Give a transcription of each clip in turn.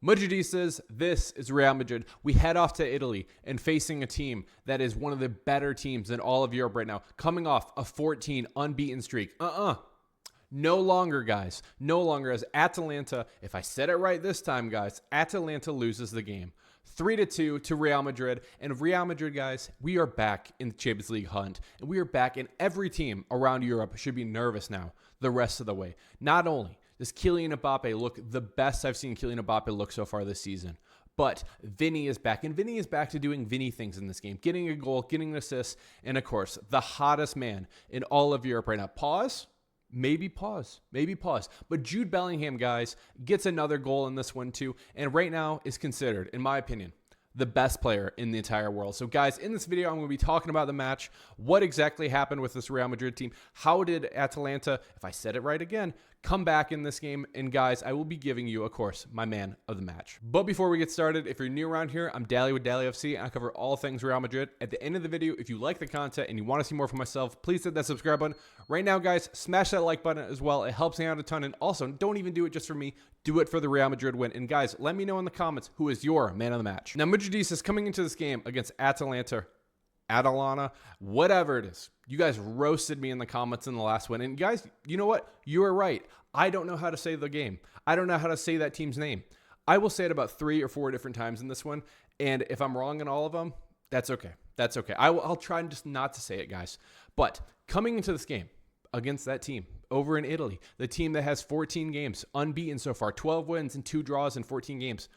Madridistas, this is Real Madrid. We head off to Italy and facing a team that is one of the better teams in all of Europe right now, coming off a 14 unbeaten streak. No longer, guys. No longer, as Atalanta, if I said it right this time, guys, Atalanta loses the game. 3-2 to Real Madrid. And Real Madrid, guys, we are back in the Champions League hunt. And we are back, and every team around Europe should be nervous now the rest of the way. Not only does Kylian Mbappe look the best I've seen Kylian Mbappe look so far this season, but Vinny is back, and Vinny is back to doing Vinny things in this game, getting a goal, getting an assist, and of course, the hottest man in all of Europe right now. Pause. Maybe pause. But Jude Bellingham, guys, gets another goal in this one too, and right now is considered, in my opinion, the best player in the entire world. So guys, in this video, I'm going to be talking about the match, what exactly happened with this Real Madrid team, how did Atalanta, if I said it right again, come back in this game, and guys, I will be giving you, of course, my man of the match. But before we get started, if you're new around here, I'm Dally with Dallyfc, and I cover all things Real Madrid. At the end of the video, if you like the content and you want to see more from myself, please hit that subscribe button. Right now, guys, smash that like button as well. It helps me out a ton, and also, don't even do it just for me. Do it for the Real Madrid win. And guys, let me know in the comments who is your man of the match. Now, Madridistas coming into this game against Atalanta, whatever it is. You guys roasted me in the comments in the last one. And guys, you know what? You were right. I don't know how to say the game. I don't know how to say that team's name. I will say it about 3 or 4 different times in this one. And if I'm wrong in all of them, that's okay. That's okay. I'll try just not to say it, guys. But coming into this game against that team over in Italy, the team that has 14 games, unbeaten so far, 12 wins and 2 draws in 14 games,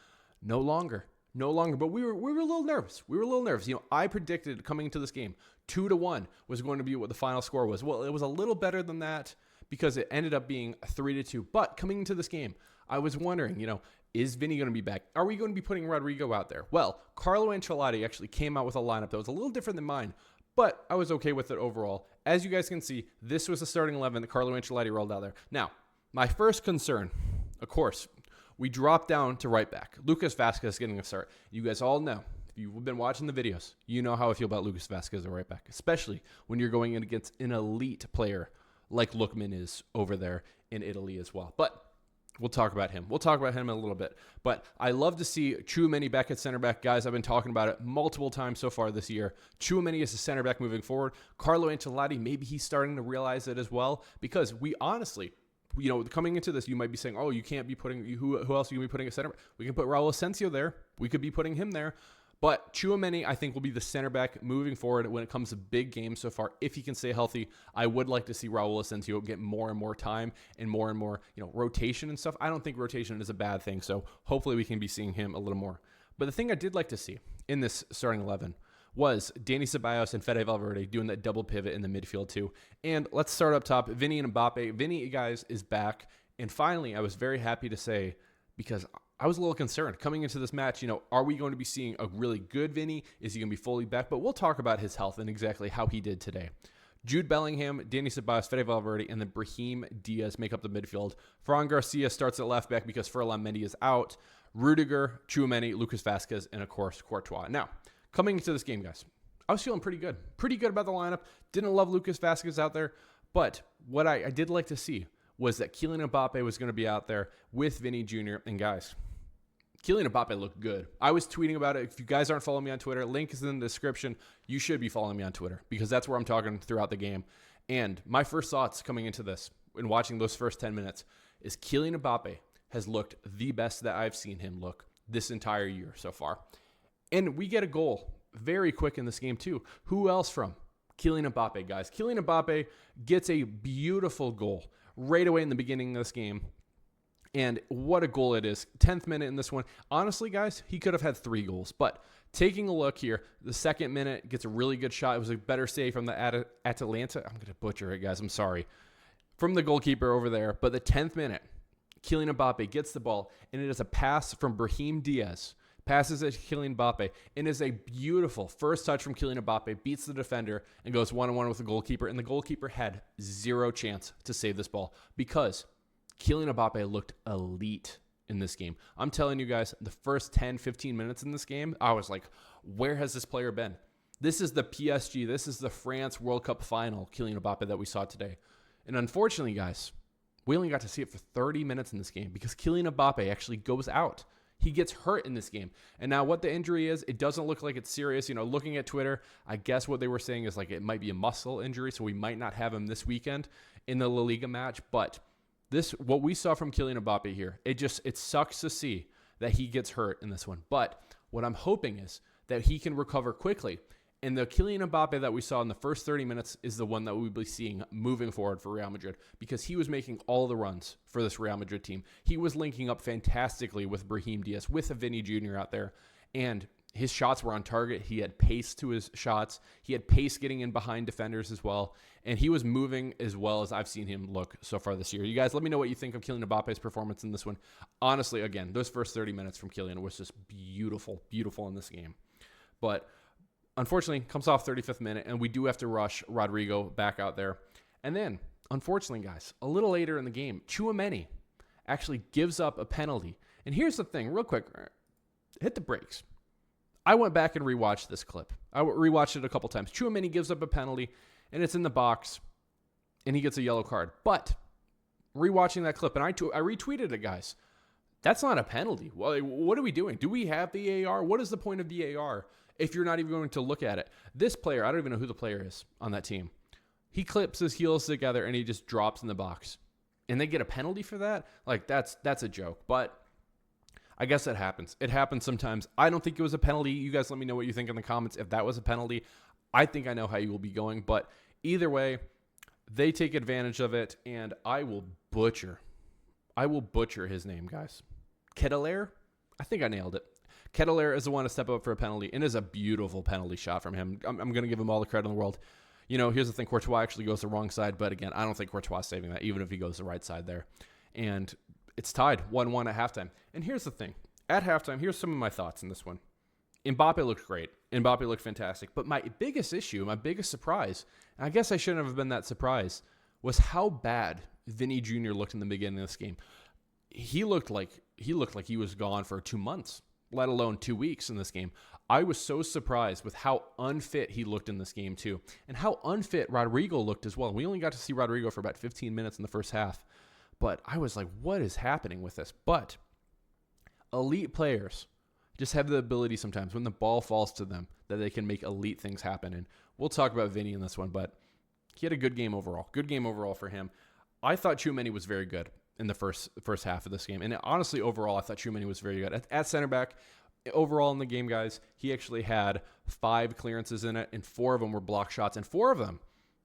no longer. But we were a little nervous. You know, I predicted coming into this game 2-1 was going to be what the final score was. Well, it was a little better than that because it ended up being 3-2. But coming into this game, I was wondering, you know, is Vinny going to be back? Are we going to be putting Rodrigo out there? Well, Carlo Ancelotti actually came out with a lineup that was a little different than mine, but I was okay with it overall. As you guys can see, this was the starting 11 that Carlo Ancelotti rolled out there. Now, my first concern, of course, we dropped down to right back. Lucas Vazquez getting a start. You guys all know, if you've been watching the videos, you know how I feel about Lucas Vazquez at right back, especially when you're going in against an elite player like Lookman is over there in Italy as well. But we'll talk about him. We'll talk about him in a little bit. But I love to see Tchouaméni back at center back. Guys, I've been talking about it multiple times so far this year. Tchouaméni is a center back moving forward. Carlo Ancelotti, maybe he's starting to realize it as well, because we honestly, you know, coming into this, you might be saying, oh, you can't be putting, who else are you going to be putting at center back? We can put Raul Asensio there. We could be putting him there. But Tchouaméni, I think, will be the center back moving forward when it comes to big games so far. If he can stay healthy, I would like to see Raul Asensio get more and more time and more, you know, rotation and stuff. I don't think rotation is a bad thing, so hopefully we can be seeing him a little more. But the thing I did like to see in this starting 11 was Dani Ceballos and Fede Valverde doing that double pivot in the midfield too. And let's start up top. Vinny and Mbappe. Vinny, guys, is back. And finally, I was very happy to say, because I was a little concerned coming into this match, you know, are we going to be seeing a really good Vinny? Is he going to be fully back? But we'll talk about his health and exactly how he did today. Jude Bellingham, Dani Ceballos, Fede Valverde, and then Brahim Diaz make up the midfield. Ferran Garcia starts at left back because Ferland Mendy is out. Rudiger, Tchouaméni, Lucas Vazquez, and of course, Courtois. Now, coming into this game, guys, I was feeling pretty good. Pretty good about the lineup. Didn't love Lucas Vazquez out there. But what I did like to see was that Kylian Mbappe was going to be out there with Vinny Jr. And guys, Kylian Mbappe looked good. I was tweeting about it. If you guys aren't following me on Twitter, link is in the description. You should be following me on Twitter because that's where I'm talking throughout the game. And my first thoughts coming into this and watching those first 10 minutes is Kylian Mbappe has looked the best that I've seen him look this entire year so far. And we get a goal very quick in this game too. Who else from? Kylian Mbappe, guys. Kylian Mbappe gets a beautiful goal right away in the beginning of this game. And what a goal it is. 10th minute in this one. Honestly, guys, he could have had 3 goals. But taking a look here, the 2nd minute gets a really good shot. It was a better save from the Atalanta. I'm going to butcher it, guys. I'm sorry. From the goalkeeper over there. But the 10th minute, Kylian Mbappe gets the ball. And it is a pass from Brahim Diaz. Passes it to Kylian Mbappe. And is a beautiful first touch from Kylian Mbappe. Beats the defender and goes 1-on-1 with the goalkeeper. And the goalkeeper had 0 chance to save this ball because Kylian Mbappe looked elite in this game. I'm telling you guys, the first 10, 15 minutes in this game, I was like, where has this player been? This is the PSG. This is the France World Cup final, Kylian Mbappe, that we saw today. And unfortunately, guys, we only got to see it for 30 minutes in this game because Kylian Mbappe actually goes out. He gets hurt in this game. And now what the injury is, it doesn't look like it's serious. Looking at Twitter, I guess what they were saying is like it might be a muscle injury, so we might not have him this weekend in the La Liga match. But what we saw from Kylian Mbappe here, it sucks to see that he gets hurt in this one. But what I'm hoping is that he can recover quickly. And the Kylian Mbappe that we saw in the first 30 minutes is the one that we'll be seeing moving forward for Real Madrid, because he was making all the runs for this Real Madrid team. He was linking up fantastically with Brahim Diaz, with Vinny Jr. out there, and his shots were on target. He had pace to his shots. He had pace getting in behind defenders as well, and he was moving as well as I've seen him look so far this year. You guys, let me know what you think of Kylian Mbappe's performance in this one. Honestly, again, those first 30 minutes from Kylian was just beautiful, beautiful in this game. But unfortunately, comes off 35th minute, and we do have to rush Rodrigo back out there. And then, unfortunately, guys, a little later in the game, Tchouaméni actually gives up a penalty. And here's the thing, real quick, hit the brakes. I went back and rewatched this clip. I rewatched it a couple times. Tchouaméni gives up a penalty, and it's in the box, and he gets a yellow card. But rewatching that clip, and I retweeted it, guys. That's not a penalty. Well, what are we doing? Do we have VAR? What is the point of VAR if you're not even going to look at it? This player, I don't even know who the player is on that team. He clips his heels together, and he just drops in the box. And they get a penalty for that? Like, that's a joke. But I guess it happens. It happens sometimes. I don't think it was a penalty. You guys let me know what you think in the comments. If that was a penalty, I think I know how you will be going. But either way, they take advantage of it, and I will butcher his name, guys. Ketelaere? I think I nailed it. Ketelaere is the one to step up for a penalty, and is a beautiful penalty shot from him. I'm going to give him all the credit in the world. Here's the thing. Courtois actually goes the wrong side, but again, I don't think Courtois is saving that, even if he goes the right side there. And it's tied 1-1 at halftime. And here's the thing. At halftime, here's some of my thoughts in this one. Mbappe looked great. Mbappe looked fantastic. But my biggest issue, my biggest surprise, and I guess I shouldn't have been that surprised, was how bad Vinny Jr. looked in the beginning of this game. He looked like he was gone for 2 months, let alone 2 weeks in this game. I was so surprised with how unfit he looked in this game too, and how unfit Rodrigo looked as well. We only got to see Rodrigo for about 15 minutes in the first half, but I was like, what is happening with this? But elite players just have the ability sometimes when the ball falls to them that they can make elite things happen. And we'll talk about Vinny in this one, but he had a good game overall. Good game overall for him. I thought Tchouaméni was very good in the first half of this game. And honestly, overall, I thought Tchouaméni was very good. At center back, overall in the game, guys, he actually had 5 clearances in it, and 4 of them were block shots. And 4 of them,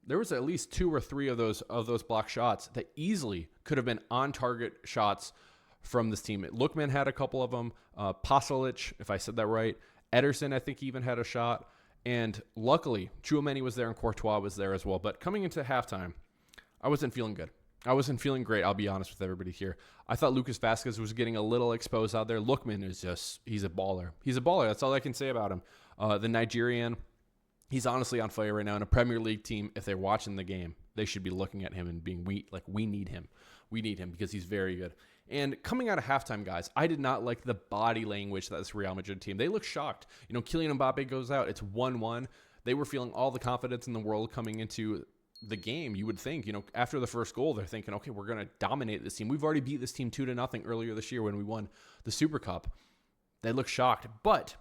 there was at least 2 or 3 of those block shots that easily could have been on-target shots from this team. Lookman had a couple of them. Pasalic, if I said that right. Ederson, I think, even had a shot. And luckily, Tchouaméni was there and Courtois was there as well. But coming into halftime, I wasn't feeling good. I wasn't feeling great, I'll be honest with everybody here. I thought Lucas Vazquez was getting a little exposed out there. Lookman is he's a baller. He's a baller. That's all I can say about him. The Nigerian, he's honestly on fire right now. In a Premier League team, if they're watching the game, they should be looking at him and being, we need him. We need him because he's very good. And coming out of halftime, guys, I did not like the body language that this Real Madrid team. They look shocked. Kylian Mbappe goes out. It's 1-1. They were feeling all the confidence in the world coming into the game. You would think, after the first goal, they're thinking, okay, we're going to dominate this team. We've already beat this team 2-0 earlier this year when we won the Super Cup. They look shocked, but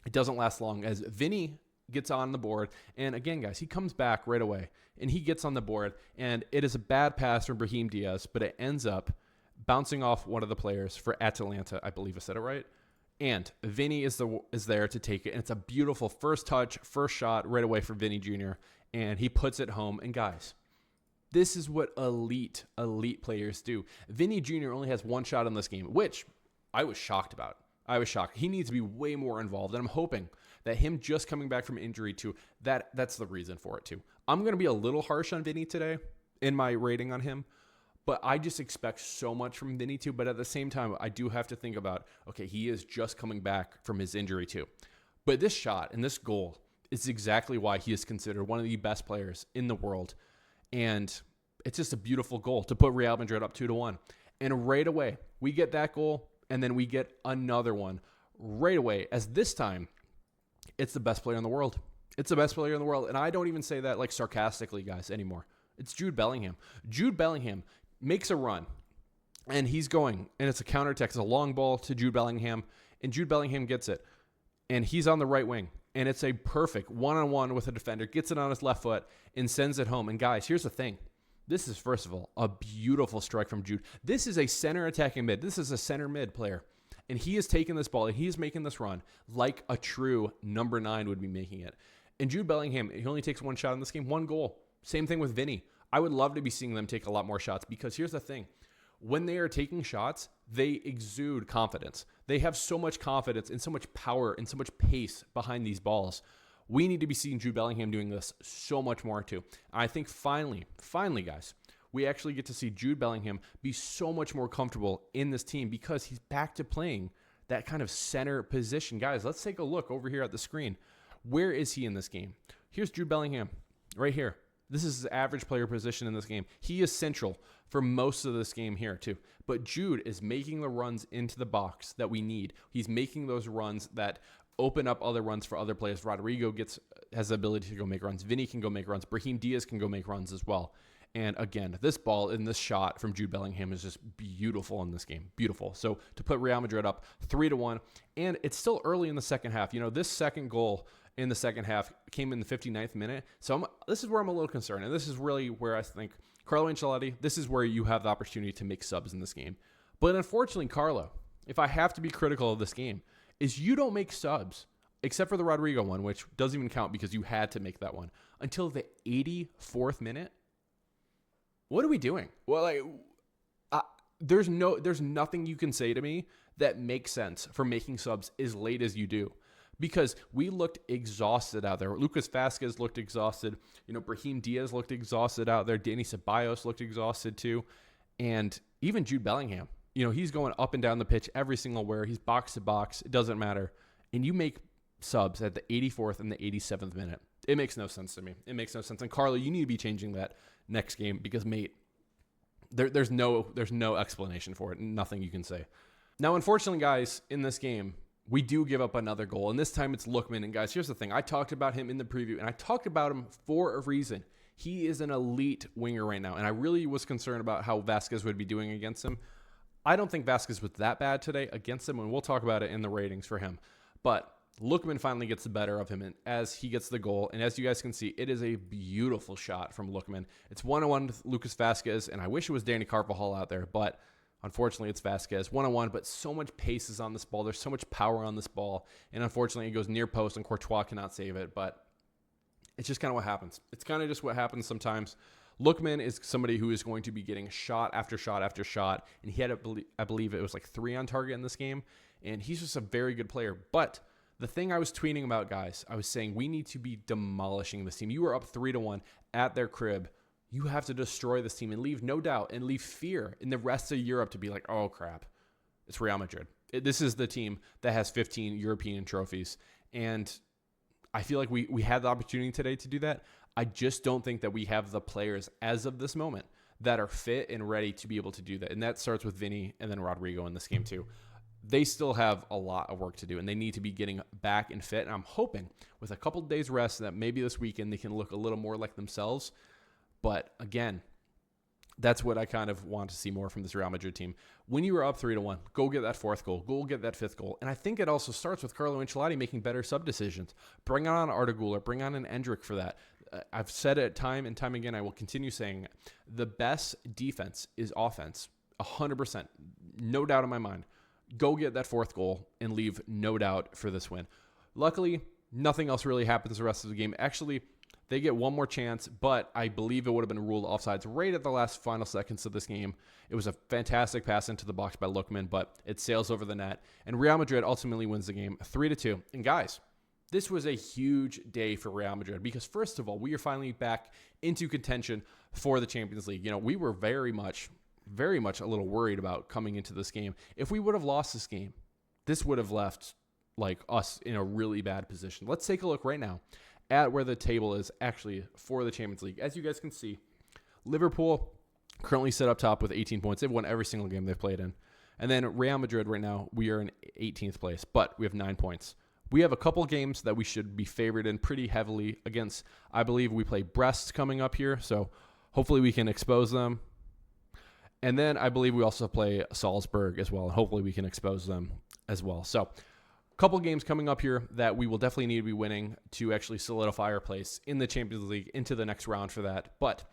it doesn't last long as Vinny gets on the board. And again, guys, he comes back right away and he gets on the board, and it is a bad pass from Brahim Diaz, but it ends up bouncing off one of the players for Atalanta. I believe I said it right. And Vinny is there to take it. And it's a beautiful first touch, first shot right away for Vinny Jr. And he puts it home. And guys, this is what elite players do. Vinny Jr. only has 1 shot in this game, which I was shocked about. I was shocked. He needs to be way more involved. And I'm hoping that him just coming back from injury too, that's the reason for it too. I'm going to be a little harsh on Vinny today in my rating on him, but I just expect so much from Vinny too. But at the same time, I do have to think about, okay, he is just coming back from his injury too. But this shot and this goal is exactly why he is considered one of the best players in the world. And it's just a beautiful goal to put Real Madrid up 2-1. And right away, we get that goal, and then we get another one right away, as this time, it's the best player in the world. It's the best player in the world. And I don't even say that like sarcastically, guys, anymore. It's Jude Bellingham. Jude Bellingham makes a run. And he's going, and it's a counterattack. It's a long ball to Jude Bellingham, and Jude Bellingham gets it. And he's on the right wing, and it's a perfect one-on-one with a defender. Gets it on his left foot and sends it home. And guys, here's the thing. This is, first of all, a beautiful strike from Jude. This is a center attacking mid. This is a center mid player. And he is taking this ball, and he is making this run like a true number 9 would be making it. And Jude Bellingham, he only takes one shot in this game, one goal. Same thing with Vinny. I would love to be seeing them take a lot more shots, because here's the thing. When they are taking shots, they exude confidence. They have so much confidence and so much power and so much pace behind these balls. We need to be seeing Jude Bellingham doing this so much more too. I think finally, guys, we actually get to see Jude Bellingham be so much more comfortable in this team, because he's back to playing that kind of center position. Guys, let's take a look over here at the screen. Where is he in this game? Here's Jude Bellingham right here. This is his average player position in this game. He is central for most of this game here too. But Jude is making the runs into the box that we need. He's making those runs that open up other runs for other players. Rodrigo has the ability to go make runs. Vinny can go make runs. Brahim Diaz can go make runs as well. And again, this ball in this shot from Jude Bellingham is just beautiful in this game. Beautiful. So to put Real Madrid up 3-1, and it's still early in the second half. You know, this second goal in the second half came in the 59th minute. So this is where I'm a little concerned. And this is really where I think Carlo Ancelotti, this is where you have the opportunity to make subs in this game. But unfortunately, Carlo, if I have to be critical of this game, is you don't make subs, except for the Rodrigo one, which doesn't even count because you had to make that one, until the 84th minute. What are we doing? Well, there's nothing you can say to me that makes sense for making subs as late as you do. Because we looked exhausted out there. Lucas Vazquez looked exhausted. You know, Brahim Diaz looked exhausted out there. Danny Ceballos looked exhausted too. And even Jude Bellingham, you know, he's going up and down the pitch every single where. He's box to box. It doesn't matter. And you make subs at the 84th and the 87th minute. It makes no sense to me. It makes no sense. And Carlo, you need to be changing that next game, because, mate, there's no explanation for it. Nothing you can say. Now, unfortunately, guys, in this game, we do give up another goal, and this time it's Lookman. And guys, here's the thing. I talked about him in the preview, and I talked about him for a reason. He is an elite winger right now, and I really was concerned about how Vazquez would be doing against him. I don't think Vazquez was that bad today against him, and we'll talk about it in the ratings for him. But Lookman finally gets the better of him, and as he gets the goal, and as you guys can see, it is a beautiful shot from Lookman. It's 1-1 with Lucas Vazquez, and I wish it was Danny Carvajal out there, but unfortunately, it's Vazquez. 1-1, but so much pace is on this ball. There's so much power on this ball. And unfortunately, it goes near post, and Courtois cannot save it. But it's just kind of what happens. It's kind of just what happens sometimes. Lookman is somebody who is going to be getting shot after shot after shot. And he had, I believe it was like 3 on target in this game. And he's just a very good player. But the thing I was tweeting about, guys, I was saying we need to be demolishing this team. You were up 3-1 at their crib. You have to destroy this team and leave no doubt and leave fear in the rest of Europe to be like, oh, crap, it's Real Madrid. This is the team that has 15 European trophies. And I feel like we had the opportunity today to do that. I just don't think that we have the players as of this moment that are fit and ready to be able to do that. And that starts with Vinny and then Rodrigo in this game too. They still have a lot of work to do, and they need to be getting back and fit. And I'm hoping with a couple of days rest that maybe this weekend they can look a little more like themselves. But again, that's what I kind of want to see more from this Real Madrid team. When you were up 3-1, go get that 4th goal. Go get that 5th goal. And I think it also starts with Carlo Ancelotti making better sub decisions. Bring on Arda Güler. Bring on an Endrick for that. I've said it time and time again. I will continue saying it. The best defense is offense. 100%. No doubt in my mind. Go get that 4th goal and leave no doubt for this win. Luckily, nothing else really happens the rest of the game. Actually, they get one more chance, but I believe it would have been ruled offsides right at the last final seconds of this game. It was a fantastic pass into the box by Lookman, but it sails over the net. And Real Madrid ultimately wins the game 3-2. And guys, this was a huge day for Real Madrid because, first of all, we are finally back into contention for the Champions League. You know, we were very much a little worried about coming into this game. If we would have lost this game, this would have left like us in a really bad position. Let's take a look right now at where the table is actually for the Champions League. As you guys can see, Liverpool currently set up top with 18 points. They've won every single game they've played in. And then Real Madrid right now, we are in 18th place, but we have 9 points. We have a couple games that we should be favored in pretty heavily against. I believe we play Brest coming up here, so hopefully we can expose them. And then I believe we also play Salzburg as well. And hopefully we can expose them as well. So a couple games coming up here that we will definitely need to be winning to actually solidify our place in the Champions League into the next round for that. But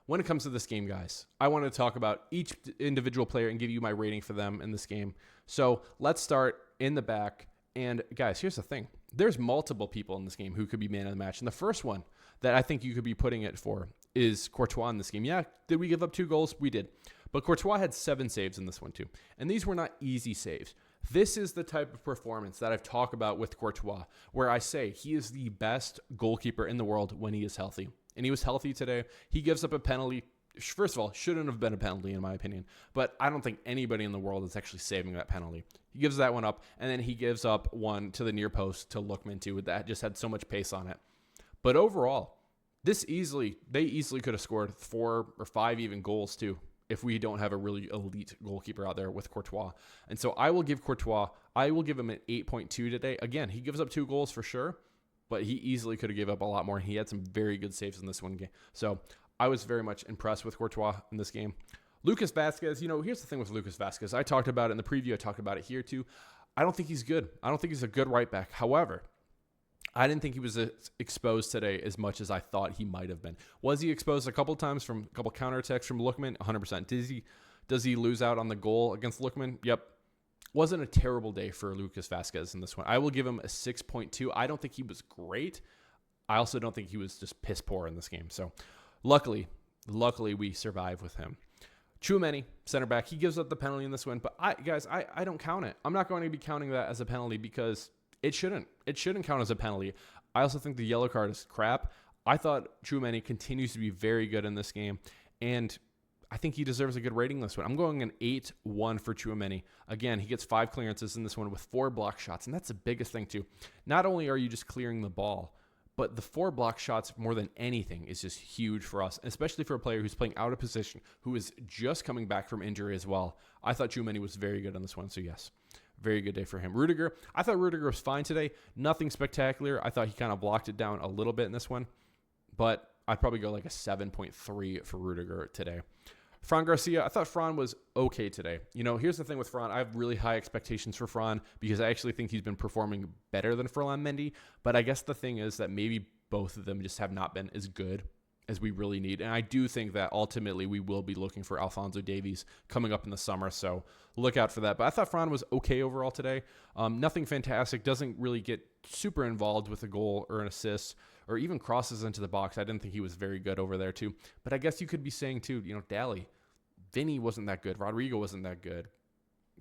when it comes to this game, guys, I want to talk about each individual player and give you my rating for them in this game. So let's start in the back. And guys, here's the thing. There's multiple people in this game who could be man of the match. And the first one that I think you could be putting it for is Courtois in this game. Yeah, did we give up 2 goals? We did. But Courtois had 7 saves in this one too. And these were not easy saves. This is the type of performance that I've talked about with Courtois, where I say he is the best goalkeeper in the world when he is healthy. And he was healthy today. He gives up a penalty. First of all, shouldn't have been a penalty in my opinion. But I don't think anybody in the world is actually saving that penalty. He gives that one up, and then he gives up one to the near post to Lookman too. That just had so much pace on it. But overall, they easily could have scored 4 or 5 even goals too, if we don't have a really elite goalkeeper out there with Courtois. And so I will give him an 8.2 today. Again, he gives up 2 goals for sure, but he easily could have given up a lot more. He had some very good saves in this one game. So I was very much impressed with Courtois in this game. Lucas Vasquez, here's the thing with Lucas Vasquez. I talked about it in the preview. I talked about it here too. I don't think he's good. I don't think he's a good right back. However, I didn't think he was exposed today as much as I thought he might have been. Was he exposed a couple times from a couple counterattacks from Lookman? 100%. Does he lose out on the goal against Lookman? Yep. Wasn't a terrible day for Lucas Vasquez in this one. I will give him a 6.2. I don't think he was great. I also don't think he was just piss poor in this game. So luckily we survive with him. Tchouaméni, center back, he gives up the penalty in this one, but I don't count it. I'm not going to be counting that as a penalty because it shouldn't count as a penalty. I also think the yellow card is crap. I thought Tchouaméni continues to be very good in this game, and I think he deserves a good rating this one. I'm going an 8-1 for Tchouaméni. Again, he gets 5 clearances in this one with 4 block shots, and that's the biggest thing too. Not only are you just clearing the ball, but the 4 block shots more than anything is just huge for us, especially for a player who's playing out of position, who is just coming back from injury as well. I thought Tchouaméni was very good on this one, so yes, very good day for him. Rudiger, I thought Rudiger was fine today. Nothing spectacular. I thought he kind of blocked it down a little bit in this one, but I'd probably go like a 7.3 for Rudiger today. Fran Garcia, I thought Fran was okay today. Here's the thing with Fran. I have really high expectations for Fran because I actually think he's been performing better than Ferland Mendy. But I guess the thing is that maybe both of them just have not been as good as we really need. And I do think that ultimately we will be looking for Alphonso Davies coming up in the summer. So look out for that. But I thought Fran was okay overall today. Nothing fantastic. Doesn't really get super involved with a goal or an assist or even crosses into the box. I didn't think he was very good over there too. But I guess you could be saying too, Dally, Vinny wasn't that good. Rodrigo wasn't that good.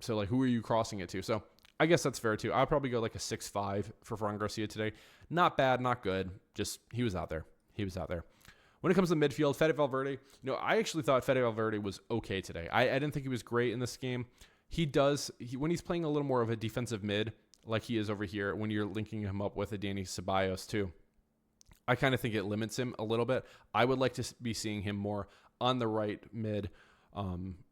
So who are you crossing it to? So I guess that's fair too. I'll probably go like a 6.5 for Fran Garcia today. Not bad, not good. Just he was out there. When it comes to midfield, Fede Valverde, I actually thought Fede Valverde was okay today. I didn't think he was great in this game. When he's playing a little more of a defensive mid, like he is over here, when you're linking him up with a Dani Ceballos too, I kind of think it limits him a little bit. I would like to be seeing him more on the right mid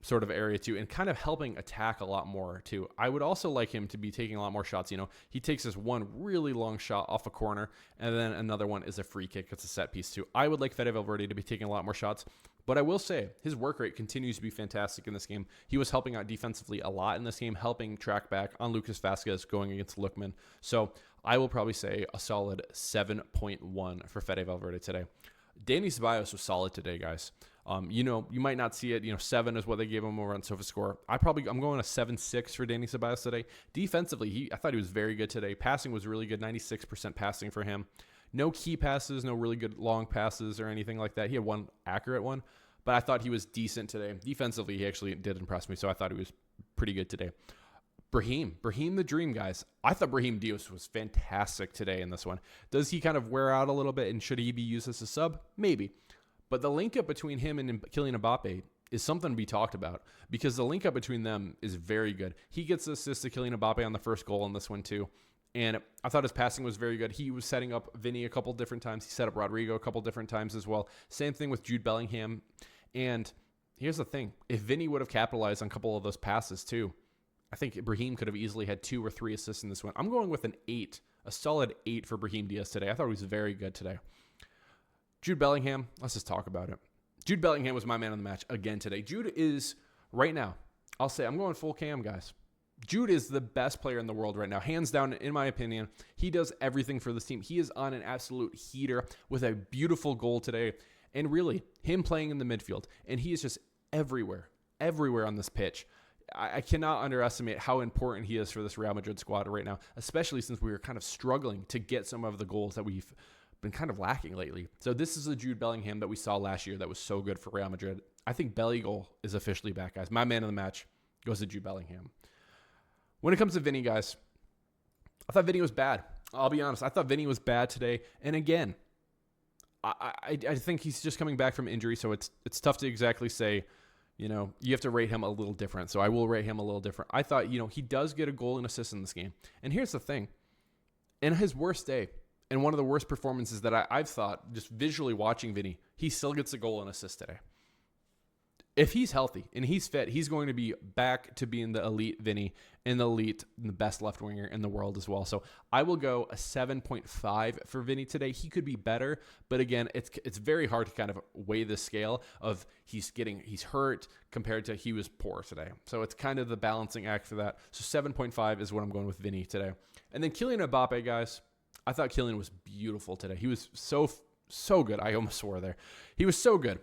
sort of area too, and kind of helping attack a lot more too. I would also like him to be taking a lot more shots. He takes this one really long shot off a corner, and then another one is a free kick. It's a set piece too. I would like Fede Valverde to be taking a lot more shots, but I will say his work rate continues to be fantastic in this game. He was helping out defensively a lot in this game, helping track back on Lucas Vasquez going against Lookman. So I will probably say a solid 7.1 for Fede Valverde today. Dani Ceballos was solid today, guys. You might not see it. 7 is what they gave him over on SofaScore. I'm going a 7.6 for Dani Ceballos today. Defensively, I thought he was very good today. Passing was really good, 96% passing for him. No key passes, no really good long passes or anything like that. He had one accurate one, but I thought he was decent today. Defensively, he actually did impress me, so I thought he was pretty good today. Brahim the dream, guys. I thought Brahim Diaz was fantastic today in this one. Does he kind of wear out a little bit, and should he be used as a sub? Maybe. But the link up between him and Kylian Mbappe is something to be talked about because the link up between them is very good. He gets the assist to Kylian Mbappe on the first goal in this one too. And I thought his passing was very good. He was setting up Vinny a couple different times. He set up Rodrigo a couple different times as well. Same thing with Jude Bellingham. And here's the thing. If Vinny would have capitalized on a couple of those passes too, I think Brahim could have easily had 2 or 3 assists in this one. I'm going with an 8, a solid 8 for Brahim Diaz today. I thought he was very good today. Jude Bellingham, let's just talk about it. Jude Bellingham was my man of the match again today. Jude is right now, I'll say I'm going full cam, guys. Jude is the best player in the world right now. Hands down, in my opinion. He does everything for this team. He is on an absolute heater with a beautiful goal today. And really, him playing in the midfield. And he is just everywhere on this pitch. I cannot underestimate how important he is for this Real Madrid squad right now, especially since we were kind of struggling to get some of the goals that we've been kind of lacking lately. So this is the Jude Bellingham that we saw last year that was so good for Real Madrid. I think Belly goal is officially back, guys. My man of the match goes to Jude Bellingham. When it comes to Vinny, guys, I thought Vinny was bad. I'll be honest. I thought Vinny was bad today. And again, I think he's just coming back from injury, so it's tough to exactly say, you have to rate him a little different. So I will rate him a little different. I thought, he does get a goal and assist in this game. And here's the thing. In his worst day, and one of the worst performances that I've thought, just visually watching Vinny, he still gets a goal and assist today. If he's healthy and he's fit, he's going to be back to being the elite Vinny and the best left winger in the world as well. So I will go a 7.5 for Vinny today. He could be better, but again, it's very hard to kind of weigh the scale of he's hurt compared to he was poor today. So it's kind of the balancing act for that. So 7.5 is what I'm going with Vinny today. And then Kylian Mbappe, guys, I thought Kylian was beautiful today. He was so good. I almost swore there. He was so good.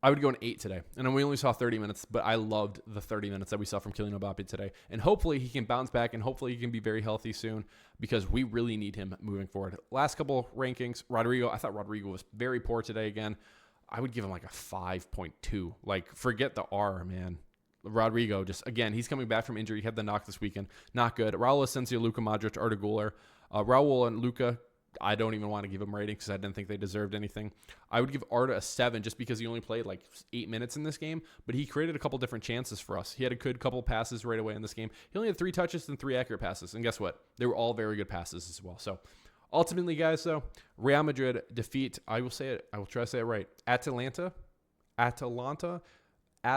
I would go an 8 today. And we only saw 30 minutes, but I loved the 30 minutes that we saw from Kylian Mbappe today. And hopefully he can bounce back, and hopefully he can be very healthy soon, because we really need him moving forward. Last couple rankings, Rodrigo, I thought Rodrigo was very poor today again. I would give him like a 5.2. Like, forget the R, man. Rodrigo, just, again, he's coming back from injury. He had the knock this weekend. Not good. Raul Asensio, Luka Modric, Arda Güler. Raul and Luka, I don't even want to give him ratings because I didn't think they deserved anything. I would give Arda a 7 just because he only played like 8 minutes in this game, but he created a couple different chances for us. He had a good couple passes right away in this game. He only had 3 touches and 3 accurate passes, and guess what? They were all very good passes as well. So ultimately, guys, though, Real Madrid defeat, I will try to say it right, Atalanta. I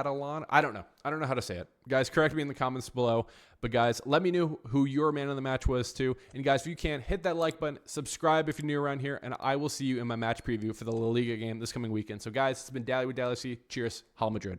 don't know how to say it. Guys, correct me in the comments below. But guys, let me know who your man of the match was too. And guys, if you can, hit that like button, subscribe if you're new around here, and I will see you in my match preview for the La Liga game this coming weekend. So guys, it's been Dally with Dallyfc. Cheers. Hala Madrid.